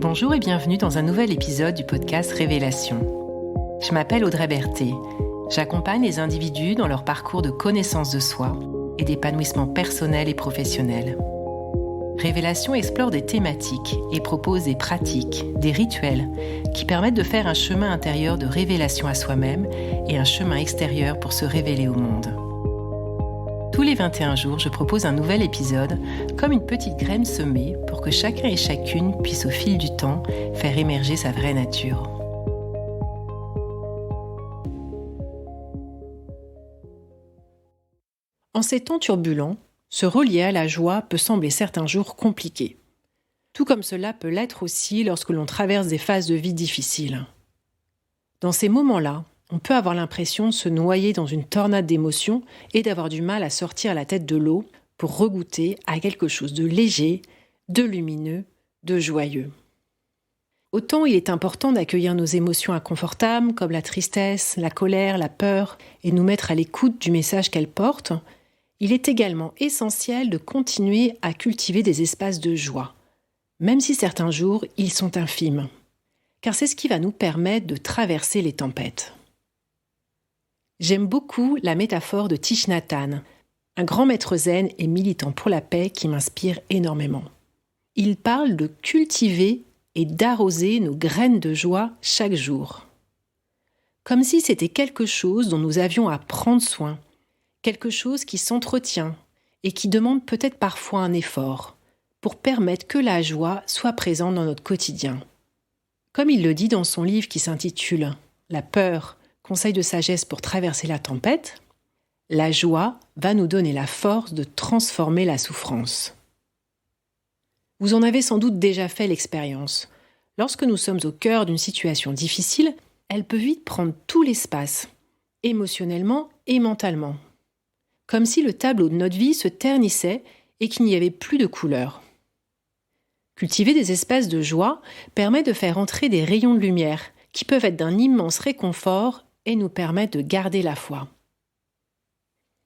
Bonjour et bienvenue dans un nouvel épisode du podcast Révélation. Je m'appelle Audrey Berthet. J'accompagne les individus dans leur parcours de connaissance de soi et d'épanouissement personnel et professionnel. Révélation explore des thématiques et propose des pratiques, des rituels qui permettent de faire un chemin intérieur de révélation à soi-même et un chemin extérieur pour se révéler au monde. Tous les 21 jours, je propose un nouvel épisode, comme une petite graine semée pour que chacun et chacune puisse au fil du temps faire émerger sa vraie nature. En ces temps turbulents, se relier à la joie peut sembler certains jours compliqué. Tout comme cela peut l'être aussi lorsque l'on traverse des phases de vie difficiles. Dans ces moments-là, on peut avoir l'impression de se noyer dans une tornade d'émotions et d'avoir du mal à sortir la tête de l'eau pour regoûter à quelque chose de léger, de lumineux, de joyeux. Autant il est important d'accueillir nos émotions inconfortables comme la tristesse, la colère, la peur et nous mettre à l'écoute du message qu'elles portent, il est également essentiel de continuer à cultiver des espaces de joie, même si certains jours ils sont infimes, car c'est ce qui va nous permettre de traverser les tempêtes. J'aime beaucoup la métaphore de Thich Nhat Hanh, un grand maître zen et militant pour la paix qui m'inspire énormément. Il parle de cultiver et d'arroser nos graines de joie chaque jour. Comme si c'était quelque chose dont nous avions à prendre soin, quelque chose qui s'entretient et qui demande peut-être parfois un effort pour permettre que la joie soit présente dans notre quotidien. Comme il le dit dans son livre qui s'intitule « La peur », conseil de sagesse pour traverser la tempête, la joie va nous donner la force de transformer la souffrance. Vous en avez sans doute déjà fait l'expérience. Lorsque nous sommes au cœur d'une situation difficile, elle peut vite prendre tout l'espace, émotionnellement et mentalement. Comme si le tableau de notre vie se ternissait et qu'il n'y avait plus de couleur. Cultiver des espaces de joie permet de faire entrer des rayons de lumière qui peuvent être d'un immense réconfort et nous permettre de garder la foi.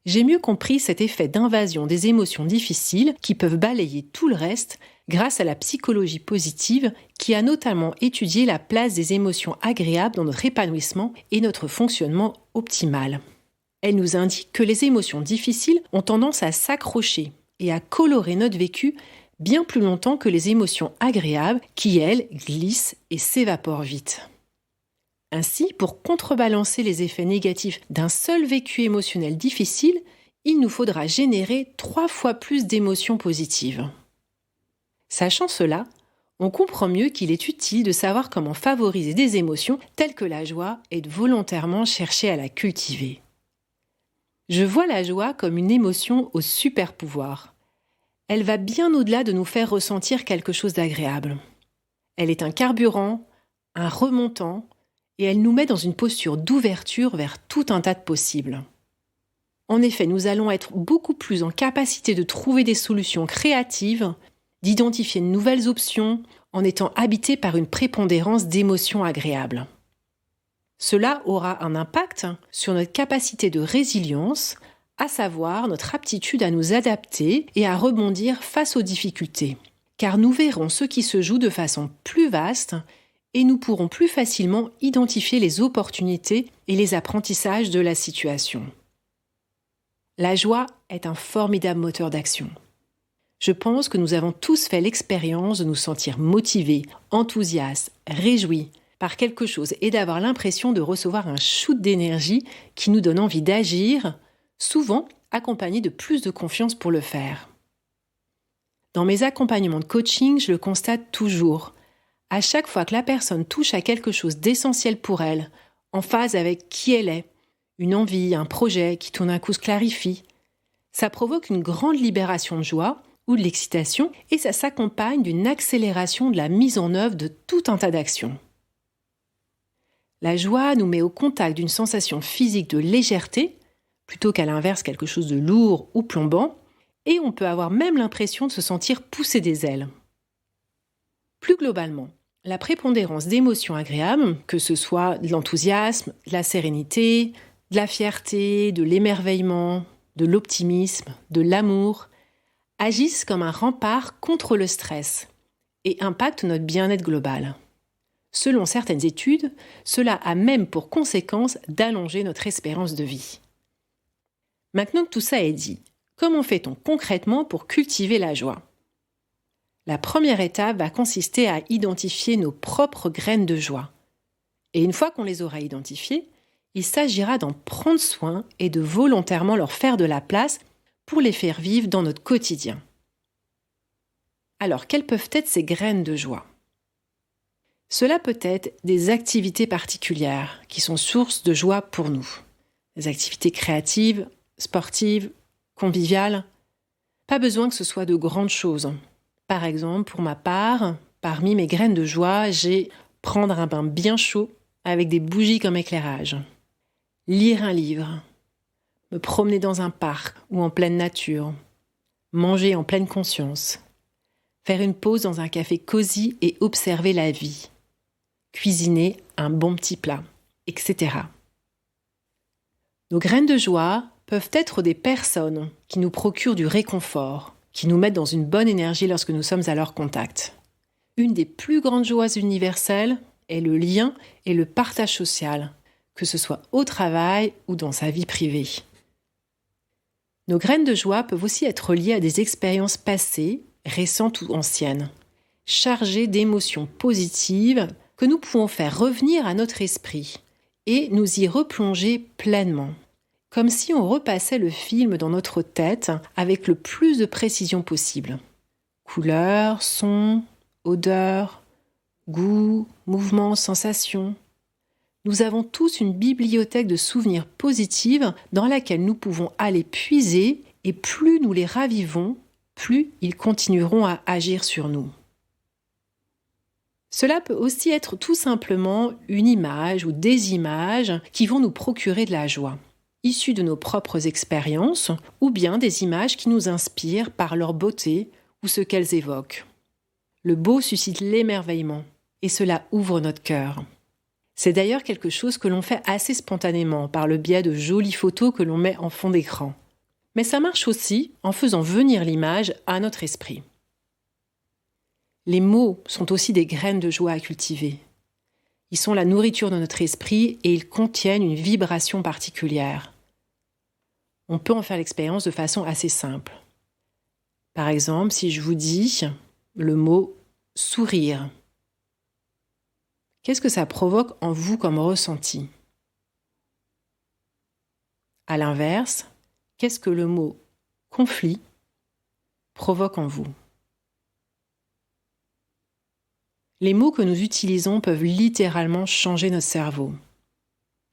J'ai mieux compris cet effet d'invasion des émotions difficiles qui peuvent balayer tout le reste grâce à la psychologie positive qui a notamment étudié la place des émotions agréables dans notre épanouissement et notre fonctionnement optimal. Elle nous indique que les émotions difficiles ont tendance à s'accrocher et à colorer notre vécu bien plus longtemps que les émotions agréables qui, elles, glissent et s'évaporent vite. Ainsi, pour contrebalancer les effets négatifs d'un seul vécu émotionnel difficile, il nous faudra générer 3 fois plus d'émotions positives. Sachant cela, on comprend mieux qu'il est utile de savoir comment favoriser des émotions telles que la joie et de volontairement chercher à la cultiver. Je vois la joie comme une émotion au super pouvoir. Elle va bien au-delà de nous faire ressentir quelque chose d'agréable. Elle est un carburant, un remontant, et elle nous met dans une posture d'ouverture vers tout un tas de possibles. En effet, nous allons être beaucoup plus en capacité de trouver des solutions créatives, d'identifier de nouvelles options, en étant habités par une prépondérance d'émotions agréables. Cela aura un impact sur notre capacité de résilience, à savoir notre aptitude à nous adapter et à rebondir face aux difficultés, car nous verrons ce qui se joue de façon plus vaste et nous pourrons plus facilement identifier les opportunités et les apprentissages de la situation. La joie est un formidable moteur d'action. Je pense que nous avons tous fait l'expérience de nous sentir motivés, enthousiastes, réjouis par quelque chose et d'avoir l'impression de recevoir un shoot d'énergie qui nous donne envie d'agir, souvent accompagné de plus de confiance pour le faire. Dans mes accompagnements de coaching, je le constate toujours. À chaque fois que la personne touche à quelque chose d'essentiel pour elle, en phase avec qui elle est, une envie, un projet qui tout d'un coup se clarifie, ça provoque une grande libération de joie ou de l'excitation et ça s'accompagne d'une accélération de la mise en œuvre de tout un tas d'actions. La joie nous met au contact d'une sensation physique de légèreté, plutôt qu'à l'inverse quelque chose de lourd ou plombant, et on peut avoir même l'impression de se sentir pousser des ailes. Plus globalement, la prépondérance d'émotions agréables, que ce soit de l'enthousiasme, de la sérénité, de la fierté, de l'émerveillement, de l'optimisme, de l'amour, agissent comme un rempart contre le stress et impacte notre bien-être global. Selon certaines études, cela a même pour conséquence d'allonger notre espérance de vie. Maintenant que tout ça est dit, comment fait-on concrètement pour cultiver la joie ? La première étape va consister à identifier nos propres graines de joie. Et une fois qu'on les aura identifiées, il s'agira d'en prendre soin et de volontairement leur faire de la place pour les faire vivre dans notre quotidien. Alors, quelles peuvent être ces graines de joie ? Cela peut être des activités particulières qui sont source de joie pour nous. Des activités créatives, sportives, conviviales. Pas besoin que ce soit de grandes choses. Par exemple, pour ma part, parmi mes graines de joie, j'ai prendre un bain bien chaud avec des bougies comme éclairage. Lire un livre. Me promener dans un parc ou en pleine nature. Manger en pleine conscience. Faire une pause dans un café cosy et observer la vie. Cuisiner un bon petit plat, etc. Nos graines de joie peuvent être des personnes qui nous procurent du réconfort, qui nous mettent dans une bonne énergie lorsque nous sommes à leur contact. Une des plus grandes joies universelles est le lien et le partage social, que ce soit au travail ou dans sa vie privée. Nos graines de joie peuvent aussi être liées à des expériences passées, récentes ou anciennes, chargées d'émotions positives que nous pouvons faire revenir à notre esprit et nous y replonger pleinement, comme si on repassait le film dans notre tête avec le plus de précision possible. Couleurs, sons, odeurs, goûts, mouvements, sensations. Nous avons tous une bibliothèque de souvenirs positifs dans laquelle nous pouvons aller puiser et plus nous les ravivons, plus ils continueront à agir sur nous. Cela peut aussi être tout simplement une image ou des images qui vont nous procurer de la joie, issues de nos propres expériences ou bien des images qui nous inspirent par leur beauté ou ce qu'elles évoquent. Le beau suscite l'émerveillement et cela ouvre notre cœur. C'est d'ailleurs quelque chose que l'on fait assez spontanément par le biais de jolies photos que l'on met en fond d'écran. Mais ça marche aussi en faisant venir l'image à notre esprit. Les mots sont aussi des graines de joie à cultiver. Ils sont la nourriture de notre esprit et ils contiennent une vibration particulière. On peut en faire l'expérience de façon assez simple. Par exemple, si je vous dis le mot « sourire », qu'est-ce que ça provoque en vous comme ressenti ? À l'inverse, qu'est-ce que le mot « conflit » provoque en vous ? Les mots que nous utilisons peuvent littéralement changer notre cerveau.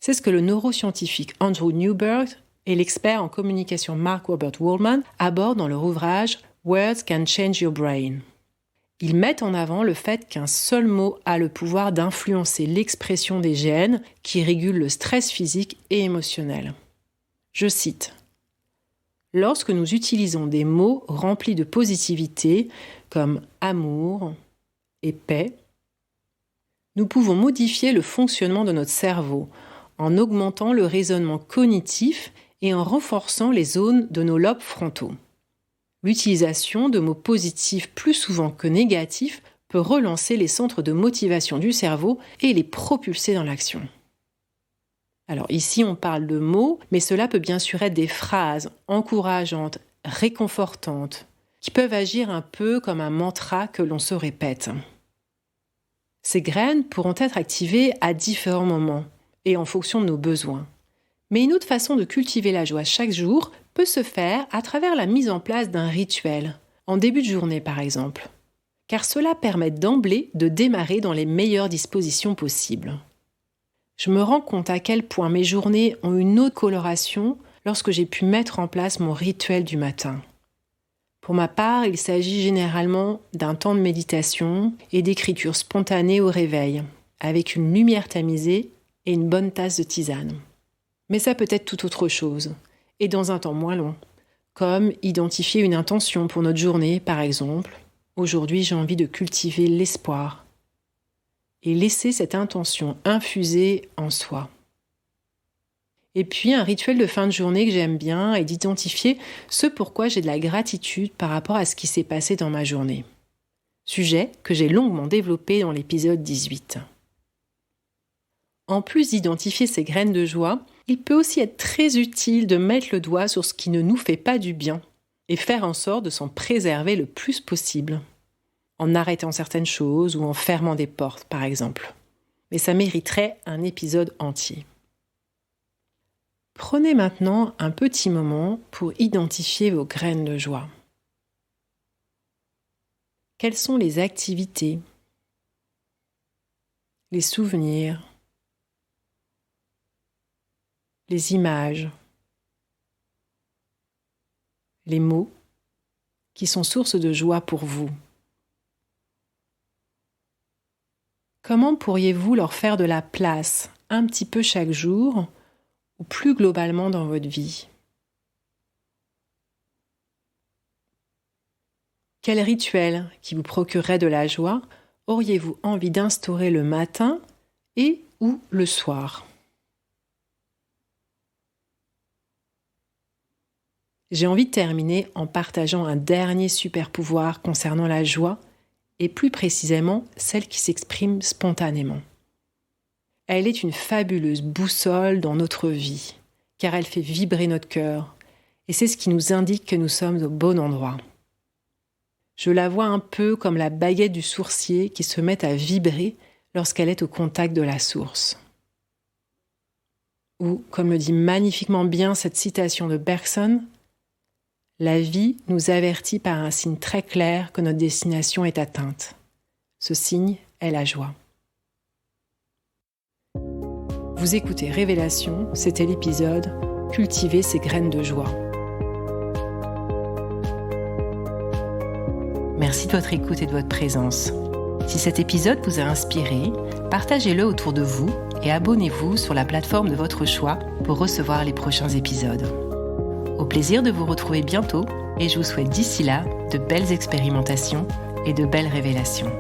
C'est ce que le neuroscientifique Andrew Newberg et l'expert en communication Mark Robert Waldman abordent dans leur ouvrage « Words can change your brain ». Ils mettent en avant le fait qu'un seul mot a le pouvoir d'influencer l'expression des gènes qui régulent le stress physique et émotionnel. Je cite : « Lorsque nous utilisons des mots remplis de positivité comme amour et paix, nous pouvons modifier le fonctionnement de notre cerveau en augmentant le raisonnement cognitif et en renforçant les zones de nos lobes frontaux. L'utilisation de mots positifs plus souvent que négatifs peut relancer les centres de motivation du cerveau et les propulser dans l'action. » Alors ici, on parle de mots, mais cela peut bien sûr être des phrases encourageantes, réconfortantes, qui peuvent agir un peu comme un mantra que l'on se répète. Ces graines pourront être activées à différents moments et en fonction de nos besoins. Mais une autre façon de cultiver la joie chaque jour peut se faire à travers la mise en place d'un rituel, en début de journée par exemple, car cela permet d'emblée de démarrer dans les meilleures dispositions possibles. Je me rends compte à quel point mes journées ont une autre coloration lorsque j'ai pu mettre en place mon rituel du matin. Pour ma part, il s'agit généralement d'un temps de méditation et d'écriture spontanée au réveil, avec une lumière tamisée et une bonne tasse de tisane. Mais ça peut être tout autre chose, et dans un temps moins long, comme identifier une intention pour notre journée, par exemple. Aujourd'hui, j'ai envie de cultiver l'espoir et laisser cette intention infuser en soi. Et puis, un rituel de fin de journée que j'aime bien est d'identifier ce pourquoi j'ai de la gratitude par rapport à ce qui s'est passé dans ma journée. sujet que j'ai longuement développé dans l'épisode 18. En plus d'identifier ces graines de joie, il peut aussi être très utile de mettre le doigt sur ce qui ne nous fait pas du bien et faire en sorte de s'en préserver le plus possible, en arrêtant certaines choses ou en fermant des portes, par exemple. Mais ça mériterait un épisode entier. Prenez maintenant un petit moment pour identifier vos graines de joie. Quelles sont les activités, les souvenirs, les images, les mots qui sont source de joie pour vous? Comment pourriez-vous leur faire de la place un petit peu chaque jour ou plus globalement dans votre vie? Quel rituel qui vous procurerait de la joie auriez-vous envie d'instaurer le matin et ou le soir? J'ai envie de terminer en partageant un dernier super pouvoir concernant la joie et plus précisément celle qui s'exprime spontanément. Elle est une fabuleuse boussole dans notre vie, car elle fait vibrer notre cœur, et c'est ce qui nous indique que nous sommes au bon endroit. Je la vois un peu comme la baguette du sourcier qui se met à vibrer lorsqu'elle est au contact de la source. Ou, comme le dit magnifiquement bien cette citation de Bergson, « La vie nous avertit par un signe très clair que notre destination est atteinte. Ce signe est la joie. » Vous écoutez Révélation, c'était l'épisode « Cultiver ses graines de joie ». Merci de votre écoute et de votre présence. Si cet épisode vous a inspiré, partagez-le autour de vous et abonnez-vous sur la plateforme de votre choix pour recevoir les prochains épisodes. Au plaisir de vous retrouver bientôt et je vous souhaite d'ici là de belles expérimentations et de belles révélations.